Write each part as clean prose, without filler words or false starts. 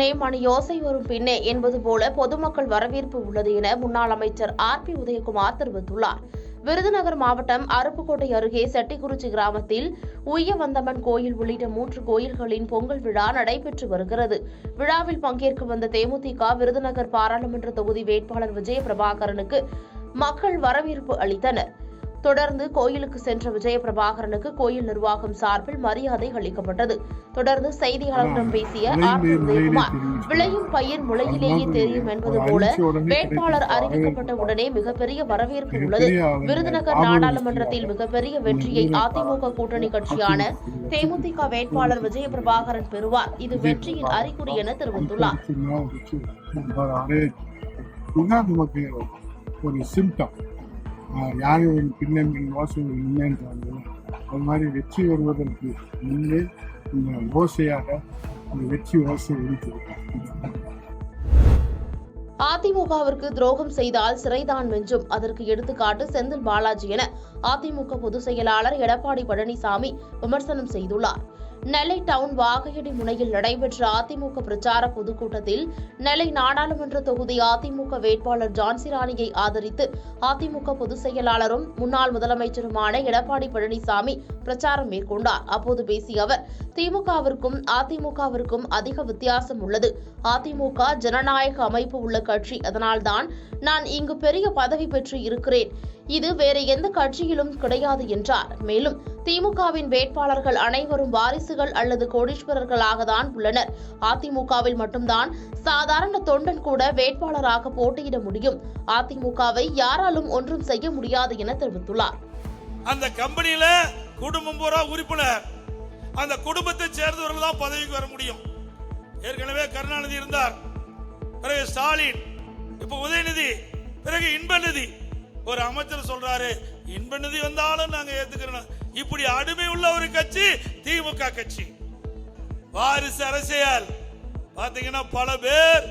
முன்னே மணி யோசை வரும் பின்னே என்பது போல பொதுமக்கள் வரவேற்பு உள்ளது என முன்னாள் அமைச்சர் RP உதயகுமார் தெரிவித்துள்ளார். விருதுநகர் மாவட்டம் அருப்புக்கோட்டை அருகே செட்டிக்குறிச்சி கிராமத்தில் உய்யவந்தம்மன் கோயில் உள்ளிட்ட 3 கோயில்களின் பொங்கல் விழா நடைபெற்று வருகிறது. விழாவில் பங்கேற்க வந்த தேமுதிக விருதுநகர் பாராளுமன்ற தொகுதி வேட்பாளர் விஜயபிரபாகரனுக்கு மக்கள் வரவேற்பு அளித்தனர். தொடர்ந்து கோயிலுக்கு சென்ற விஜயபிரபாகரனுக்கு கோயில் நிர்வாகம் சார்பில் மரியாதை அளிக்கப்பட்டது. தொடர்ந்து செய்தியாளர்களிடம் பேசிய RP உதயகுமார், விளையும் பயிர் முளையிலேயே தெரியும் என்பது போல வேட்பாளர் அறிவிக்கப்பட்ட உடனே மிகப்பெரிய வரவேற்பு உள்ளது. விருதுநகர் நாடாளுமன்றத்தில் மிகப்பெரிய வெற்றியை அதிமுக கூட்டணி கட்சியான தேமுதிக வேட்பாளர் விஜயபிரபாகரன் பெறுவார். இது வெற்றியின் அறிகுறி என தெரிவித்துள்ளார். யாரும் பின்னணியில் ஓசைகள் இல்லைன்றாங்க. அது மாதிரி வெற்றி வருவதற்கு முன்னே இந்த ஓசையாக அந்த வெற்றி ஓசை ஒலித்திருக்காங்க. அதிமுகவிற்கு துரோகம் செய்தால் சிறைதான் வெஞ்சும். அதற்கு எடுத்துக்காட்டு செந்தில் பாலாஜி என அதிமுக பொதுச் செயலாளர் எடப்பாடி பழனிசாமி விமர்சனம் செய்துள்ளார். நெல்லை டவுன் வாகையடி முனையில் நடைபெற்ற அதிமுக பிரச்சார பொதுக்கூட்டத்தில் நெல்லை நாடாளுமன்ற தொகுதி அதிமுக வேட்பாளர் ஜான்சிராணியை ஆதரித்து அதிமுக பொதுச் செயலாளரும் முன்னாள் முதலமைச்சருமான எடப்பாடி பழனிசாமி பிரச்சாரம் மேற்கொண்டார். அப்போது பேசிய அவர், திமுகவிற்கும் அதிமுகவிற்கும் அதிக வித்தியாசம் உள்ளது. அதிமுக ஜனநாயக அமைப்பு உள்ள கட்சி. அதனால்தான் நான் இங்கு பெரிய பதவி பெற்று இருக்கிறேன். இது வேறு எந்த கட்சியிலும் கிடையாது என்றார். மேலும் திமுகவின் வேட்பாளர்கள் அனைவரும் வாரிசுகள் அல்லது கோடீஸ்வரர்களாக தான் உள்ளனர். அதிமுகவில் மட்டும்தான் சாதாரண தொண்டன் கூட வேட்பாளராக போட்டியிட முடியும். அதிமுகவை யாராலும் ஒன்றும் செய்ய முடியாது என தெரிவித்துள்ளார். அந்த கம்பெனியில குடும்பம் பூரா உறுப்பினர், அந்த குடும்பத்தை சேர்ந்தவர்கள் தான் பதவிக்கு வர முடியும். ஏற்கனவே கருணாநிதி இருந்தார், பிறகு ஸ்டாலின், இப்ப உதயநிதி, பிறகு இன்பநிதி. ஒரு அமைச்சர் சொல்றாரு, இன்பநிதி வந்தாலும் நாங்க ஏத்துக்கிறோம். இப்படி அடிமை உள்ள ஒரு கட்சி திமுக கட்சி. வாரிசு அரசியல் பாத்தீங்கன்னா பல பேர்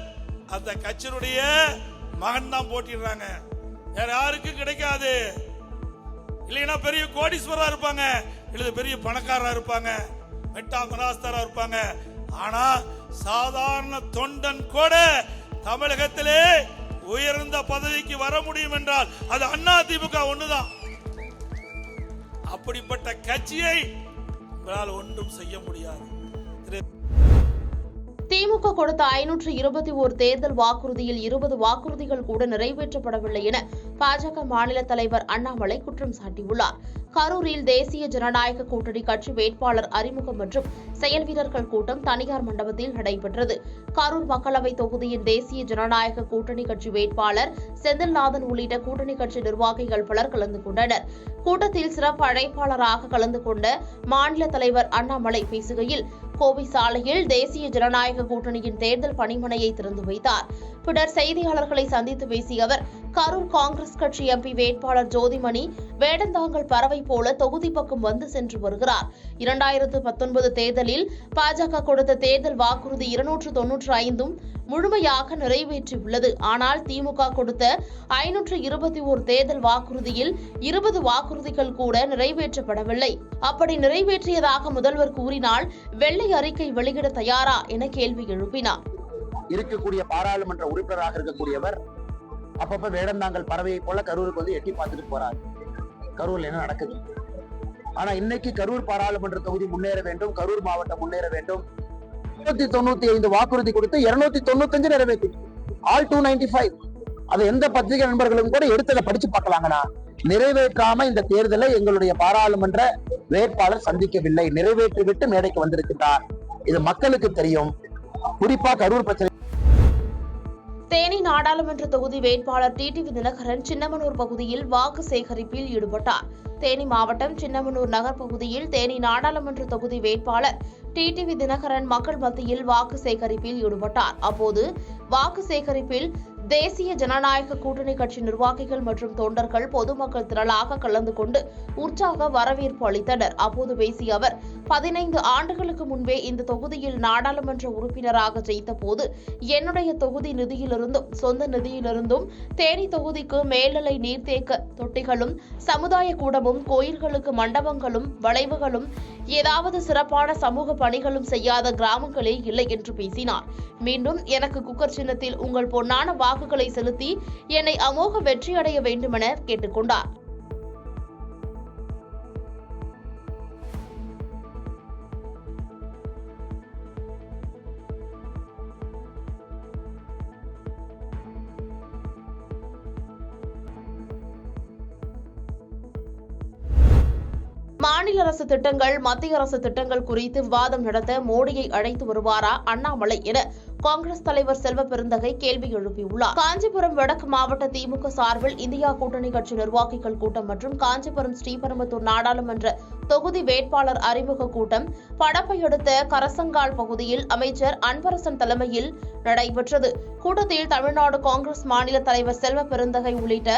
அந்த கட்சியினுடைய மகன் தான் போட்டிடுறாங்க. வேற யாருக்கும் கிடைக்காது. இல்லைன்னா பெரிய கோடீஸ்வரா இருப்பாங்க, இல்ல பெரிய பணக்காரா இருப்பாங்க, மெட்டா மனாஸ்தரா இருப்பாங்க. ஆனா சாதாரண தொண்டன் கூட தமிழகத்திலே உயர்ந்த பதவிக்கு வர முடியும் என்றால் அது அதிமுக ஒண்ணுதான். அப்படிப்பட்ட கட்சியை ஒன்றும் செய்ய முடியாது. திமுக கொடுத்த 521 தேர்தல் வாக்குறுதியில் 20 வாக்குறுதிகள் கூட நிறைவேற்றப்படவில்லை என பாஜக மாநில தலைவர் அண்ணாமலை குற்றம் சாட்டியுள்ளார். கரூரில் தேசிய ஜனநாயக கூட்டணி கட்சி வேட்பாளர் அறிமுகம் மற்றும் செயல் வீரர்கள் கூட்டம் தனியார் மண்டபத்தில் நடைபெற்றது. கரூர் மக்களவை தொகுதியின் தேசிய ஜனநாயக கூட்டணி கட்சி வேட்பாளர் செந்தில்நாதன் உள்ளிட்ட கூட்டணி கட்சி நிர்வாகிகள் பலர் கலந்து கொண்டனர். கூட்டத்தில் சிறப்பு அழைப்பாளராக கலந்து கொண்ட மாநில தலைவர் அண்ணாமலை பேசுகையில், கோவை சாலையில் தேசிய ஜனநாயக கூட்டணியின் தேர்தல் பணிமனையை திறந்து வைத்தார். பின்னர் செய்தியாளர்களை சந்தித்து பேசிய அவர், கரூர் காங்கிரஸ் கட்சி MP வேட்பாளர் ஜோதிமணி வேடந்தாங்கல் பறவை போல தொகுதி பக்கம் வந்து சென்று வருகிறார். 2019 தேர்தலில் பாஜக கொடுத்த தேர்தல் வாக்குறுதி 295 முழுமையாக நிறைவேற்றியுள்ளது. ஆனால் திமுக கொடுத்த 521 தேர்தல் வாக்குறுதியில் 20 வாக்குறுதிகள் கூட நிறைவேற்றப்படவில்லை. அப்படி நிறைவேற்றியதாக முதல்வர் கூறினால் வெள்ளை அறிக்கை வெளியிட தயாரா என கேள்வி எழுப்பினார். இருக்கக்கூடிய பாராளுமன்ற உறுப்பினராக இருக்கக்கூடியவர் அப்பப்ப வேடந்தாங்கல் பறவையை போல கரூருக்கு வந்து எட்டி பார்த்துட்டு போறாரு. கரூர்ல என்ன நடக்குது? ஆனா இன்னைக்கு கரூர் பாராளுமன்ற தொகுதி முன்னேற வேண்டும், கரூர் மாவட்டம் முன்னேற வேண்டும். 295 வாக்குறுதி கொடுத்து 295 நிறைவேற்றி, ஆல் 295. அதை எந்த பத்திரிகை நண்பர்களும் கூட எடுத்து அதை படிச்சு பார்க்கலாங்கண்ணா. நிறைவேற்றாம இந்த தேர்தலை எங்களுடைய பாராளுமன்ற வேட்பாளர் சந்திக்கவில்லை, நிறைவேற்றிவிட்டு மேடைக்கு வந்திருக்கிறார். இது மக்களுக்கு தெரியும். குறிப்பா கரூர் பிரச்சனை. தேனி நாடாளுமன்ற தொகுதி வேட்பாளர் டிடிவி தினகரன் சின்னமனூர் பகுதியில் வாக்கு சேகரிப்பில் ஈடுபட்டார். தேனி மாவட்டம் சின்னமனூர் நகர் பகுதியில் தேனி நாடாளுமன்ற தொகுதி வேட்பாளர் டிடிவி தினகரன் மக்கள் மத்தியில் வாக்கு சேகரிப்பில் ஈடுபட்டார். அப்போது வாக்கு சேகரிப்பில் தேசிய ஜனநாயக கூட்டணி கட்சி நிர்வாகிகள் மற்றும் தொண்டர்கள் பொதுமக்கள் திரளாக கலந்து கொண்டு உற்சாக வரவேற்பு அளித்தனர். அப்போது பேசிய அவர், 15 ஆண்டுகளுக்கு முன்பே இந்த தொகுதியில் நாடாளுமன்ற உறுப்பினராக ஜெயித்தபோது என்னுடைய தொகுதி நிதியிலிருந்தும் சொந்த நிதியிலிருந்தும் தேனி தொகுதிக்கு மேல்நிலை நீர்த்தேக்க தொட்டிகளும் சமுதாய கூடமும் கோயில்களுக்கு மண்டபங்களும் வளைவுகளும் ஏதாவது சிறப்பான சமூக பணிகளும் செய்யாத கிராமங்களே இல்லை என்று பேசினார். மீண்டும் எனக்கு குக்கர் சின்னத்தில் உங்கள் பொன்னான வாக்குகளை செலுத்தி என்னை அமோக வெற்றியடைய வேண்டுமென கேட்டுக் கொண்டார். மாநில அரசு திட்டங்கள் மத்திய அரசு திட்டங்கள் குறித்து விவாதம் நடத்த மோடியை அழைத்து வருவாரா அண்ணாமலை என காங்கிரஸ் தலைவர் செல்வ பெருந்தகை கேள்வி எழுப்பியுள்ளார். காஞ்சிபுரம் வடக்கு மாவட்ட திமுக சார்பில் இந்தியா கூட்டணி கட்சி நிர்வாகிகள் கூட்டம் மற்றும் காஞ்சிபுரம் ஸ்ரீபெரும்புதூர் நாடாளுமன்ற தொகுதி வேட்பாளர் அறிமுக கூட்டம் படப்பை அடுத்த கரசங்கால் பகுதியில் அமைச்சர் அன்பரசன் தலைமையில் நடைபெற்றது. கூட்டத்தில் தமிழ்நாடு காங்கிரஸ் மாநில தலைவர் செல்வ பெருந்தகை உள்ளிட்ட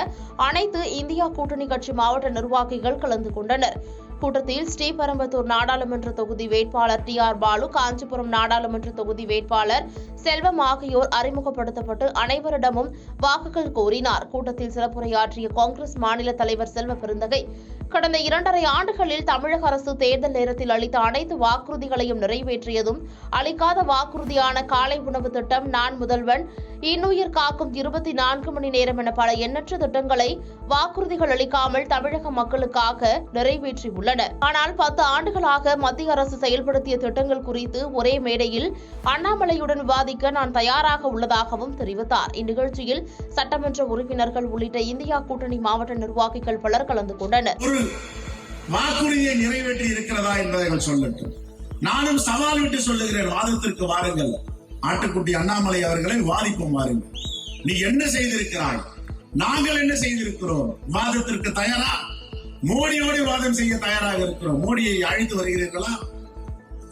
அனைத்து இந்தியா கூட்டணி கட்சி மாவட்ட நிர்வாகிகள் கலந்து கொண்டனர். கூட்டத்தில் ஸ்ரீபெரும்புதூர் நாடாளுமன்ற தொகுதி வேட்பாளர் TR பாலு, காஞ்சிபுரம் நாடாளுமன்ற தொகுதி வேட்பாளர் செல்வம் ஆகியோர் அறிமுகப்படுத்தப்பட்டு அனைவரிடமும் வாக்குகள் கோரினார். கூட்டத்தில் சிறப்புரையாற்றிய காங்கிரஸ் மாநில தலைவர் செல்வ பெருந்தகை கடந்த 2.5 ஆண்டுகளில் தமிழக அரசு தேர்தல் நேரத்தில் அளித்த அனைத்து வாக்குறுதிகளையும் நிறைவேற்றியதும் அளிக்காத வாக்குறுதியான காலை உணவு திட்டம், நான் முதல்வன், இன்னுயிர் காக்கும் 24 மணி நேரம் என பல எண்ணற்ற திட்டங்களை வாக்குறுதிகள் அளிக்காமல் தமிழக மக்களுக்காக நிறைவேற்றியுள்ளனர். ஆனால் 10 ஆண்டுகளாக மத்திய அரசு செயல்படுத்திய திட்டங்கள் குறித்து ஒரே மேடையில் அண்ணாமலையுடன் விவாதிக்க நான் தயாராக உள்ளதாகவும் தெரிவித்தார். இந்நிகழ்ச்சியில் சட்டமன்ற உறுப்பினர்கள் உள்ளிட்ட இந்தியா கூட்டணி மாவட்ட நிர்வாகிகள் பலர் கலந்து கொண்டனர். வாக்குறுதியை நிறைவேற்றி இருக்கிறதா என்பதை சொல்லட்டும். நானும் சவால் விட்டு சொல்லுகிறேன், வாதத்திற்கு வாருங்கள். ஆட்டுக்குட்டி அண்ணாமலை அவர்களை வாதிப்போம் வாருங்கள். நீ என்ன செய்திருக்கிறாய், நாங்கள் என்ன செய்திருக்கிறோம், வாதத்திற்கு தயாரா? மோடியோடு வாதம் செய்ய தயாராக இருக்கிறோம். மோடியை அழைத்து வருகிறீர்களா?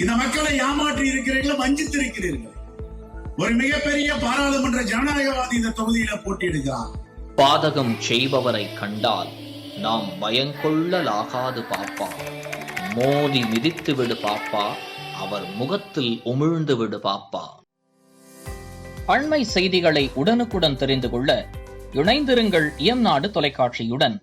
இந்த மக்களை ஏமாற்றி இருக்கிறீர்களா, வஞ்சித்து இருக்கிறீர்கள்? ஒரு மிகப்பெரிய பாராளுமன்ற ஜனநாயகவாதி இந்த தொகுதியில போட்டியிடுகிறார். பாதகம் செய்பவரை கண்டால் நாம் பயங்கொள்ளலாகாது பாப்பா, மோதி மிதித்து விடு பாப்பா, அவர் முகத்தில் உமிழ்ந்து விடு பாப்பா. அண்மை செய்திகளை உடனுக்குடன் தெரிந்து கொள்ள இணைந்திருங்கள் இயம்நாடு தொலைக்காட்சியுடன்.